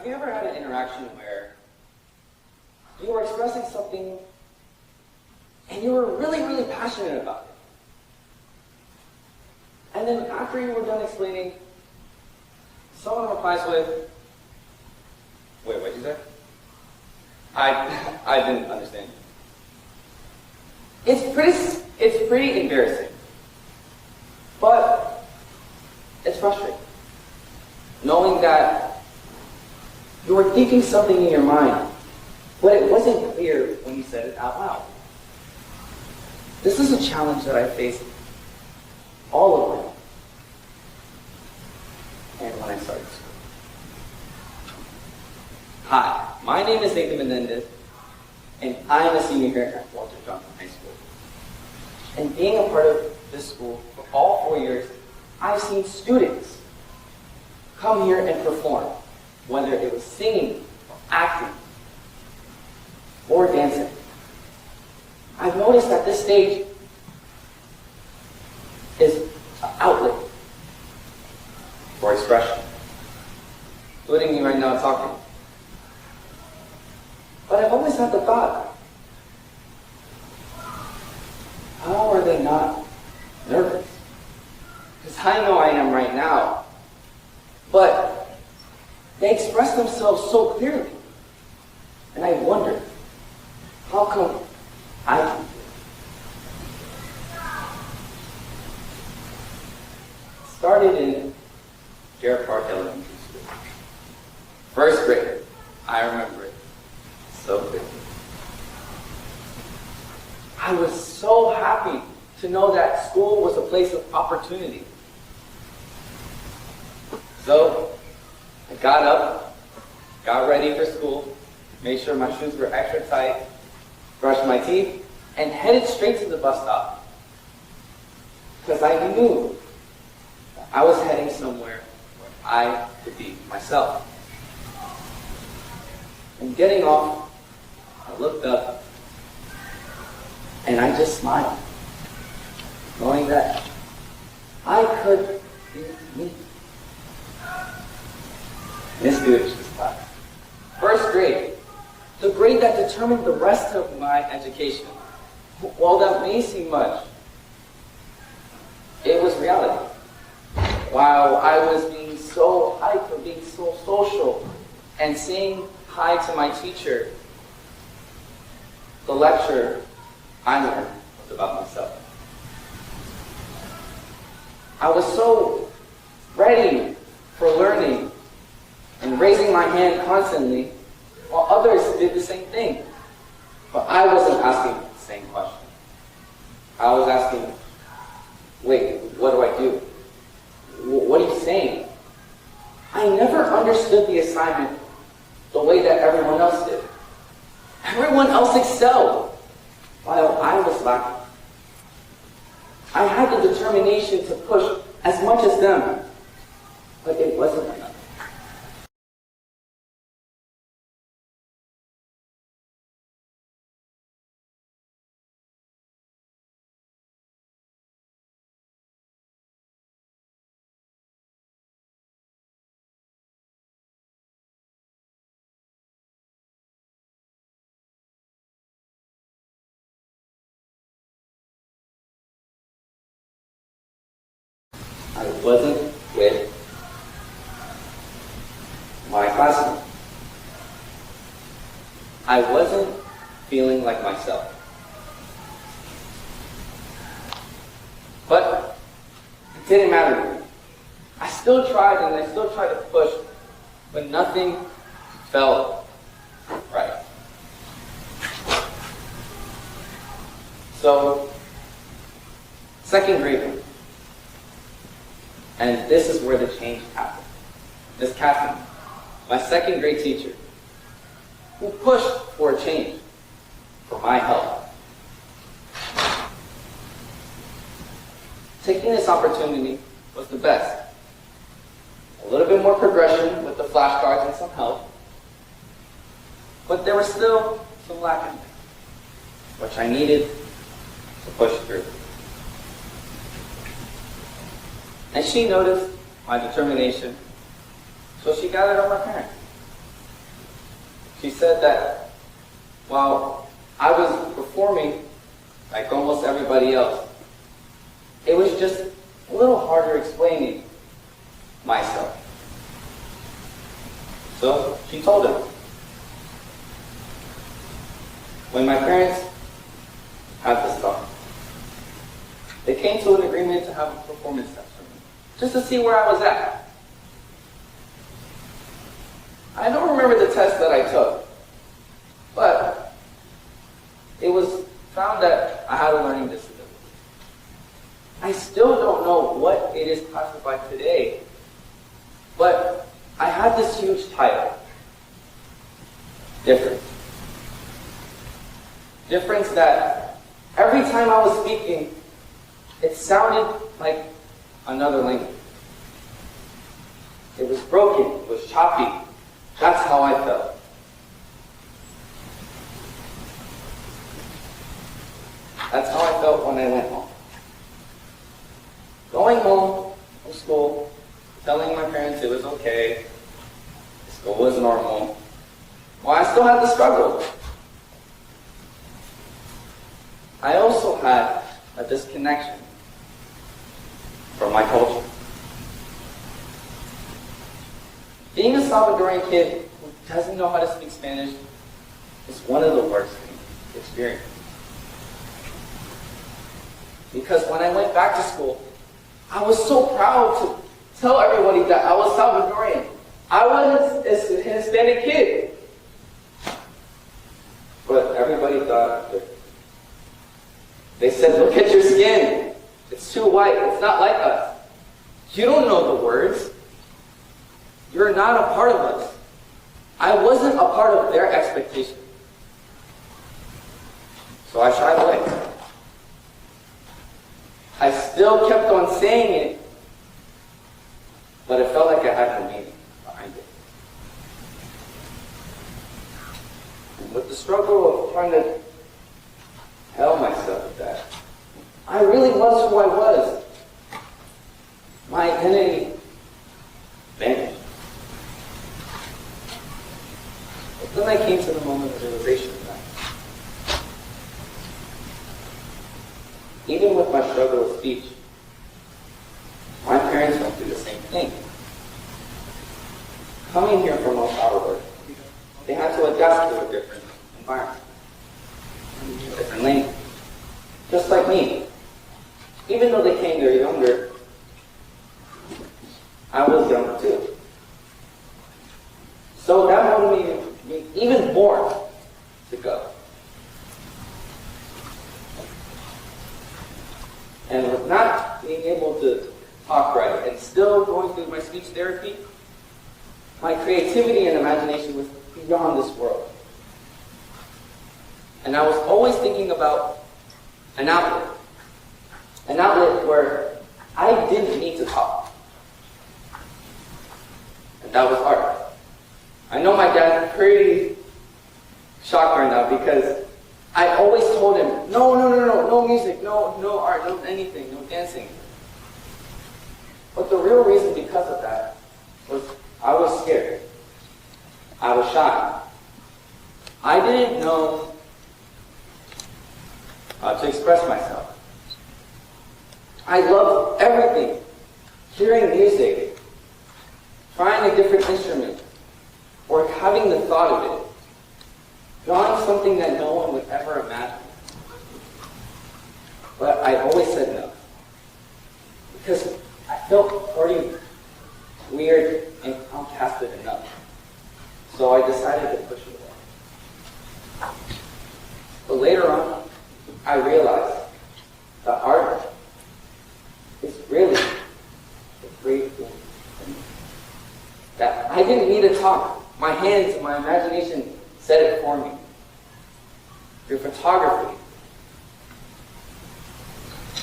Have you ever had an interaction where you were expressing something and you were really, really passionate about it? And then after you were done explaining, someone replies with, wait, what'd you say? I didn't understand. It's pretty embarrassing. But it's frustrating. Knowing that you were thinking something in your mind, but it wasn't clear when you said it out loud. This is a challenge that I face all of life. And when I started school. Hi, my name is Nathan Menendez, and I am a senior here at Walter Johnson High School. And being a part of this school for all 4 years, I've seen students come here and perform, whether it was singing, or acting, or dancing. I've noticed that this stage is an outlet for expression, including me right now talking. But I've always had the thought, how are they not nervous? Because I know I am right now. But they express themselves so clearly. And I wonder, how come I can do it? Started in Garrett Park Elementary School. First grade, I remember it so clearly. I was so happy to know that school was a place of opportunity. So, I got up, got ready for school, made sure my shoes were extra tight, brushed my teeth, and headed straight to the bus stop. Because I knew that I was heading somewhere where I could be myself. And getting off, I looked up, and I just smiled, knowing that I could be me. Miss Deutsch's class. First grade, the grade that determined the rest of my education. While that may seem much, it was reality. While I was being so hyped or being so social and saying hi to my teacher, the lecture I learned was about myself. I was so ready for learning and raising my hand constantly, while others did the same thing. But I wasn't asking the same question. I was asking, wait, what do I do? What are you saying? I never understood the assignment the way that everyone else did. Everyone else excelled, while I was lacking. I had the determination to push as much as them, but it wasn't enough. I wasn't with my classmates. I wasn't feeling like myself. But it didn't matter to me. I still tried and I still tried to push, but nothing felt right. So, second grade. And this is where the change happened. Miss Catherine, my second grade teacher, who pushed for a change, for my help. Taking this opportunity was the best. A little bit more progression with the flashcards and some help, but there was still some lacking, which I needed to push through. And she noticed my determination, so she gathered all my parents. She said that while I was performing like almost everybody else, it was just a little harder explaining myself. So she told him. When my parents had this talk, they came to an agreement to have a performance test for me, just to see where I was at. I don't remember the test that I took, but it was found that I had a learning disability. I still don't know what it is classified today, but I had this huge title. Difference that every time I was speaking, it sounded like another language. It was broken, it was choppy. That's how I felt. That's how I felt when I went home. Going home from school, telling my parents it was okay, school was normal. Well, I still had the struggle. I also had a disconnection from my culture. Being a Salvadoran kid who doesn't know how to speak Spanish is one of the worst things to experience. Because when I went back to school, I was so proud to tell everybody that I was Salvadorian. I was a Hispanic kid. But everybody thought that they said, look at your skin. It's too white. It's not like us. You don't know the words. You're not a part of us. I wasn't a part of their expectation. So I shied away. I still kept on saying it, but it felt like I had no meaning behind it. And with the struggle of trying to tell myself that I really was who I was, my identity vanished. But then I came to the moment of realization that even with my struggle with speech, my parents went through the same thing. Coming here from El Salvador, they had to adjust to a different environment, a different language. Just like me. Even though they came there younger, I was younger too. So that motivated me even more to go. And with not being able to talk right and still going through my speech therapy, my creativity and imagination was beyond this world. And I was always thinking about an outlet where I didn't need to talk. And that was art. I know my dad's pretty shocked right now because I always told him, no music, no art, no anything, no dancing. But the real reason because of that was I was scared. I was shy. I didn't know how to express myself. I loved everything. Hearing music, trying a different instrument, or having the thought of it. Drawing something that no one would ever imagine. But I always said no. Because I felt pretty weird and outcasted enough. So I decided to push it away. But later on, I realized that art is really a great thing for me. That I didn't need to talk. My hands, my imagination said it for me. Through photography,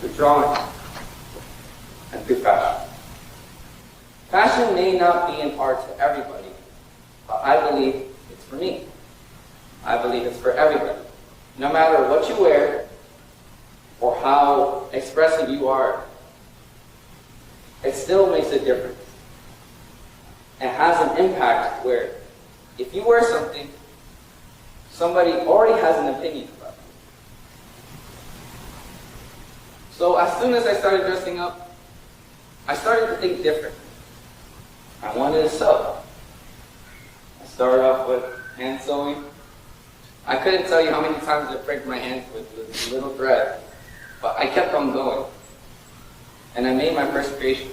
through drawing, and through fashion. Fashion may not be an art to everybody, but I believe it's for me. I believe it's for everybody. No matter what you wear, or how expressive you are, it still makes a difference. It has an impact where if you wear something somebody already has an opinion about it. So as soon as I started dressing up, I started to think different. I wanted to sew. I started off with hand sewing. I couldn't tell you how many times I pricked my hands with this little thread, but I kept on going. And I made my first creation.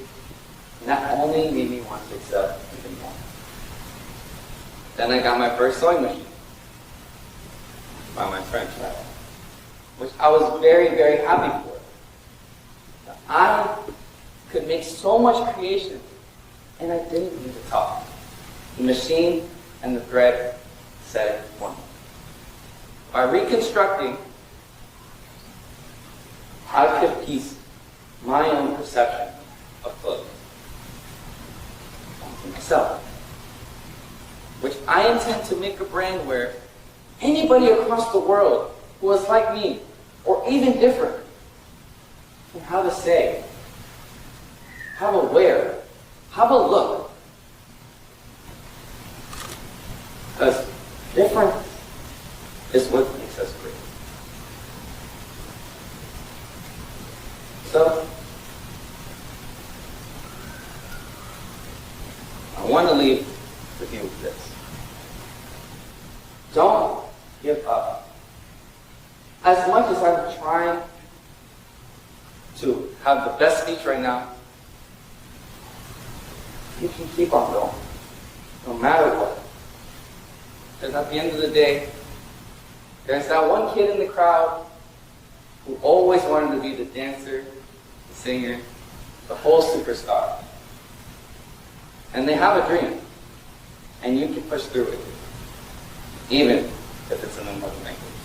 And that only made me want to excel even more. Then I got my first sewing machine by my friend, which I was very, very happy for. I could make so much creation, and I didn't need to talk. The machine and the thread said it for me. By reconstructing, I could piece my own perception of clothes onto myself, which I intend to make a brand where anybody across the world who is like me, or even different, can have a say, have a wear, have a look. Because different is what makes us great. So, I want to leave with you with this. Don't give up. As much as I'm trying to have the best speech right now, you can keep on going, no matter what. Because at the end of the day, there's that one kid in the crowd who always wanted to be the dancer, the singer, the whole superstar. And they have a dream, and you can push through it, even if it's in another language.